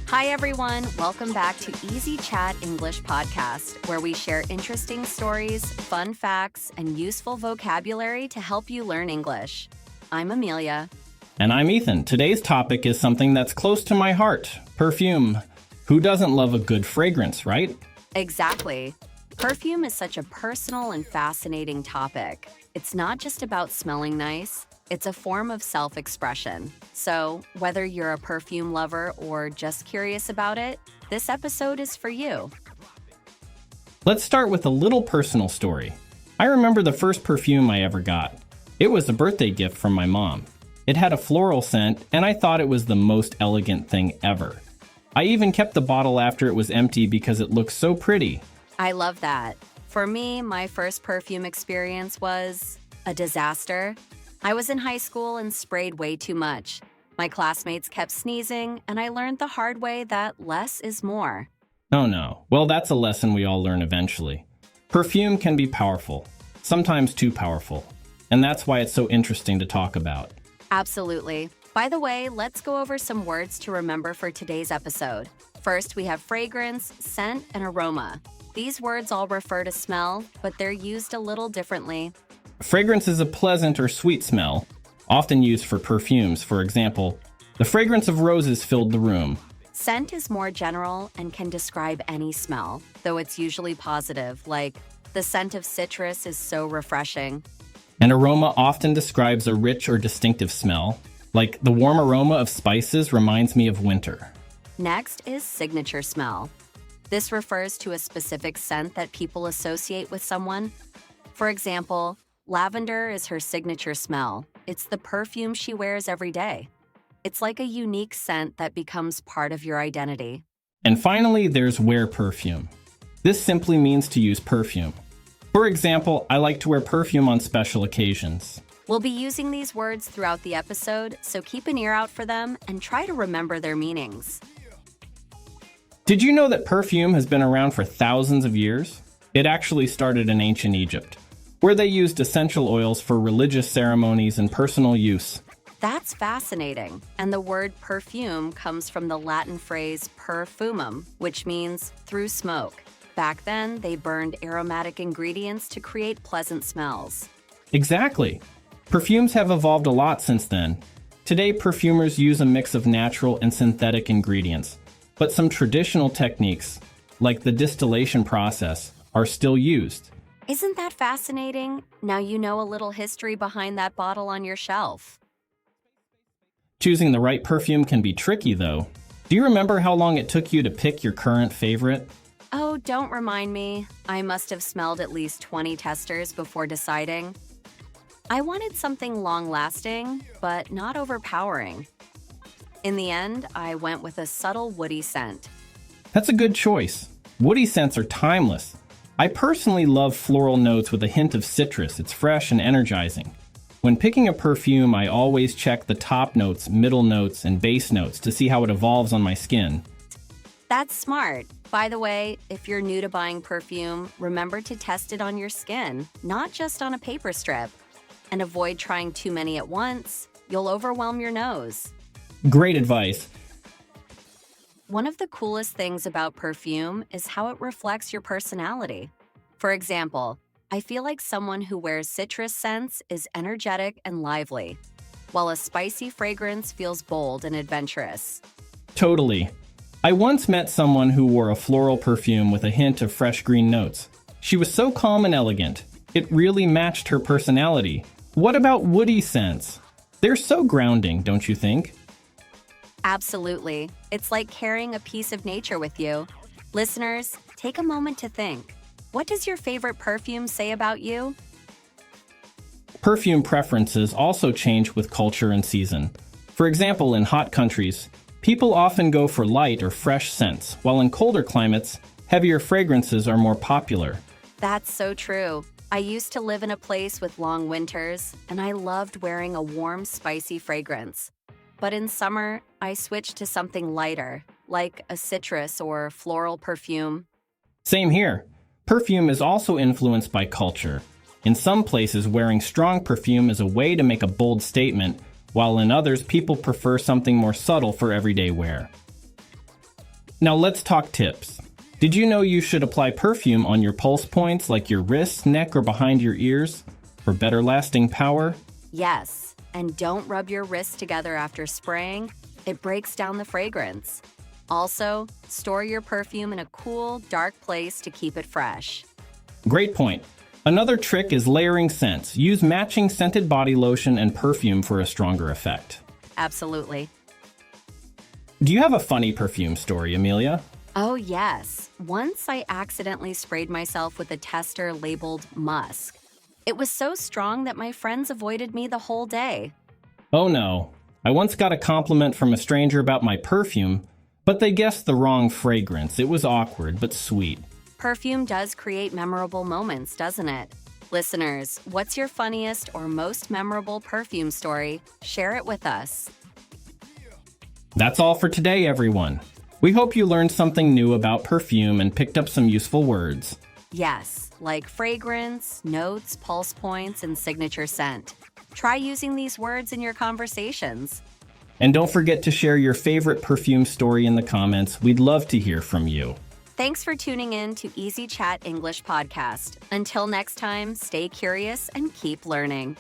Hi, everyone. Welcome back to Easy Chat English Podcast, where we share interesting stories, fun facts, and useful vocabulary to help you learn English. I'm Amelia. And I'm Ethan. Today's topic is something that's close to my heart, perfume. Who doesn't love a good fragrance, right? Exactly. Perfume is such a personal and fascinating topic. It's not just about smelling nice. It's a form of self-expression. So, whether you're a perfume lover or just curious about it, this episode is for you. Let's start with a little personal story. I remember the first perfume I ever got. It was a birthday gift from my mom. It had a floral scent, and I thought it was the most elegant thing ever. I even kept the bottle after it was empty because it looked so pretty. I love that. For me, my first perfume experience was a disaster. I was in high school and sprayed way too much. My classmates kept sneezing, and I learned the hard way that less is more. Oh no. Well, that's a lesson we all learn eventually. Perfume can be powerful, sometimes too powerful, and that's why it's so interesting to talk about. Absolutely. By the way, let's go over some words to remember for today's episode. First, we have fragrance, scent, and aroma. These words all refer to smell, but they're used a little differently. Fragrance is a pleasant or sweet smell, often used for perfumes. For example, the fragrance of roses filled the room. Scent is more general and can describe any smell, though it's usually positive, like the scent of citrus is so refreshing. An aroma often describes a rich or distinctive smell, like the warm aroma of spices reminds me of winter. Next is signature smell. This refers to a specific scent that people associate with someone. For example, lavender is her signature smell. It's the perfume she wears every day. It's like a unique scent that becomes part of your identity. And finally, there's wear perfume. This simply means to use perfume. For example, I like to wear perfume on special occasions. We'll be using these words throughout the episode, so keep an ear out for them and try to remember their meanings. Did you know that perfume has been around for thousands of years? It actually started in ancient Egypt, where they used essential oils for religious ceremonies and personal use. That's fascinating. And the word perfume comes from the Latin phrase perfumum, which means through smoke. Back then, they burned aromatic ingredients to create pleasant smells. Exactly. Perfumes have evolved a lot since then. Today, perfumers use a mix of natural and synthetic ingredients, but some traditional techniques, like the distillation process, are still used. Isn't that fascinating? Now you know a little history behind that bottle on your shelf. Choosing the right perfume can be tricky, though. Do you remember how long it took you to pick your current favorite? Oh, don't remind me. I must have smelled at least 20 testers before deciding. I wanted something long-lasting, but not overpowering. In the end, I went with a subtle woody scent. That's a good choice. Woody scents are timeless. I personally love floral notes with a hint of citrus. It's fresh and energizing. When picking a perfume, I always check the top notes, middle notes, and base notes to see how it evolves on my skin. That's smart. By the way, if you're new to buying perfume, remember to test it on your skin, not just on a paper strip. And avoid trying too many at once. You'll overwhelm your nose. Great advice. One of the coolest things about perfume is how it reflects your personality. For example, I feel like someone who wears citrus scents is energetic and lively, while a spicy fragrance feels bold and adventurous. Totally. I once met someone who wore a floral perfume with a hint of fresh green notes. She was so calm and elegant. It really matched her personality. What about woody scents? They're so grounding, don't you think? Absolutely. It's like carrying a piece of nature with you. Listeners, take a moment to think. What does your favorite perfume say about you? Perfume preferences also change with culture and season. For example, in hot countries, people often go for light or fresh scents, while in colder climates, heavier fragrances are more popular. That's so true. I used to live in a place with long winters, and I loved wearing a warm, spicy fragrance. But in summer, I switched to something lighter, like a citrus or floral perfume. Same here. Perfume is also influenced by culture. In some places, wearing strong perfume is a way to make a bold statement, while in others, people prefer something more subtle for everyday wear. Now let's talk tips. Did you know you should apply perfume on your pulse points like your wrists, neck, or behind your ears for better lasting power? Yes, and don't rub your wrists together after spraying. It breaks down the fragrance. Also, store your perfume in a cool, dark place to keep it fresh. Great point. Another trick is layering scents. Use matching scented body lotion and perfume for a stronger effect. Absolutely. Do you have a funny perfume story, Amelia? Oh, yes. Once I accidentally sprayed myself with a tester labeled musk. It was so strong that my friends avoided me the whole day. Oh no. I once got a compliment from a stranger about my perfume, but they guessed the wrong fragrance. It was awkward, but sweet. Perfume does create memorable moments, doesn't it? Listeners, what's your funniest or most memorable perfume story? Share it with us. That's all for today, everyone. We hope you learned something new about perfume and picked up some useful words. Yes, like fragrance, notes, pulse points, and signature scent. Try using these words in your conversations. And don't forget to share your favorite perfume story in the comments. We'd love to hear from you. Thanks for tuning in to Easy Chat English Podcast. Until next time, stay curious and keep learning.